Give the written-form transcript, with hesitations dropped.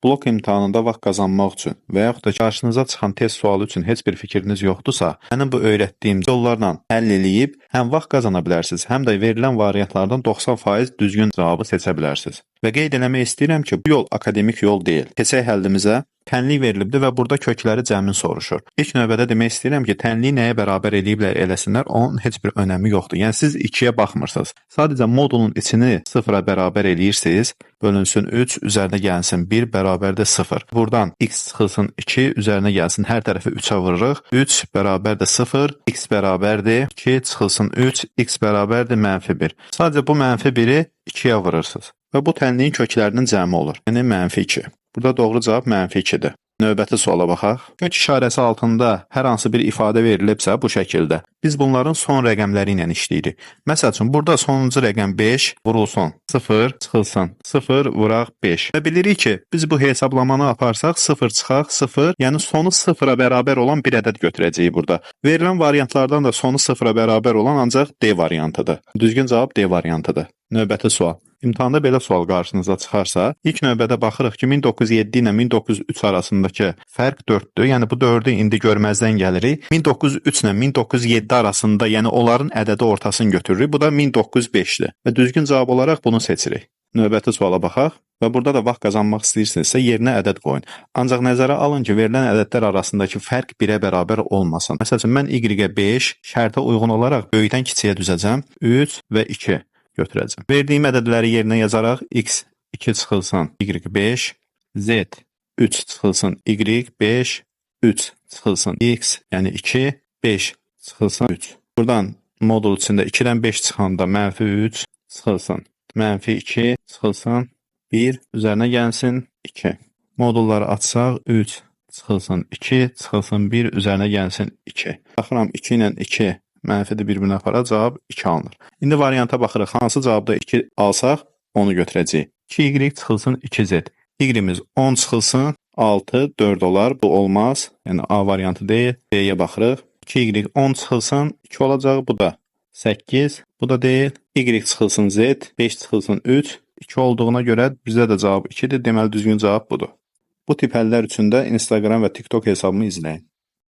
Blok imtahanında vaxt qazanmaq üçün və yaxud da qarşınıza çıxan test sualı üçün heç bir fikriniz yoxdursa, mənim bu öyrətdiyim yollarla həll eləyib həm vaxt qazana bilərsiniz, həm də verilən variantlardan 90% düzgün cavabı seçə bilərsiniz. Və qeyd eləmək istəyirəm ki, bu yol akademik yol deyil. Keçək həllimizə. Tənlik verilibdir və burada kökləri cəmin soruşur. İlk növbədə demək istəyirəm ki, tənliyi nəyə bərabər eləyiblər eləsinlər, onun heç bir önəmi yoxdur. Yəni siz 2-yə baxmırsınız. Sadəcə modulun içini 0-a bərabər eləyirsiniz. Bölünsün 3, üzərinə gəlsin 1 bərabərdir 0. Buradan x çıxılsın 2, üzərinə gəlsin hər tərəfi 3-ə vururuq. 3 bərabərdir 0, x bərabərdir 2, çıxılsın 3, x bərabərdir -1. Sadəcə bu -1-i 2-yə vurursunuz. Və bu tənliyin köklərinin cəmi olur. Yəni -2. Burada doğru cavab -2-dir. Növbəti suala baxaq. Kök işarəsi altında hər hansı bir ifadə verilibsə bu şəkildə. Biz bunların son rəqəmləri ilə işləyirik. Məsəl üçün, burada sonuncu rəqəm 5 vurulsun 0, çıxılsın 0, vuraq 5. Və bilirik ki, biz bu hesablamanı aparsaq 0 çıxaq 0, yəni sonu 0-a bərabər olan bir ədəd götürəcəyik burada. Verilən variantlardan da sonu 0-a bərabər olan ancaq D variantıdır. Düzgün cavab D variantıdır. Növbəti sual. İmtahanda belə sual qarşınıza çıxarsa, ilk növbədə baxırıq ki, 1907 ilə 1903 arasındakı fərq 4-dür. Yəni bu 4-ü indi görməzdən gəlirik. 1903 ilə 1907 arasında, yəni onların ədədi ortasını götürürük. Bu da 1905-dir. Və düzgün cavab olaraq bunu seçirik. Növbəti suala baxaq. Və burada da vaxt qazanmaq istəyirsinizsə yerinə ədəd qoyun. Ancaq nəzərə alın ki, verilən ədədlər arasındakı fərq 1-ə bərabər olmasın. Məsəl üçün, mən y-ə 5, şərtə uyğun olaraq böyükdən kiçiyə düzəcəm. 3 və 2 götürəcəm. Verdiyim ədədləri yerinə yazaraq x 2 çıxılsın y 5, z 3 çıxılsın y 5, 3 çıxılsın x, yəni 2, 5 çıxılsın 3. Buradan modul içində 2-dən 5 çıxanda -3 çıxılsın -2 çıxılsın 1, üzərinə gəlsin 2. Modulları açsaq 3 çıxılsın 2, çıxılsın 1, üzərinə gəlsin 2. Baxıram 2 ilə 2 mənfidir bir-birinə aparaq, cavab 2 alınır. İndi varianta baxırıq, hansı cavabda 2 alsaq, onu götürəcəyik. 2y çıxılsın 2z. Y-imiz 10 çıxılsın 6, 4 olar. Bu olmaz. Yəni A variantı deyil. B-yə baxırıq. 2y 10 çıxılsın 2 olacaq. Bu da 8. Bu da deyil. Y çıxılsın z. 5 çıxılsın 3. 2 olduğuna görə bizə də cavab 2-dir. Deməli düzgün cavab budur. Bu tip həllər üçün də Instagram və TikTok hesabımı izləyin.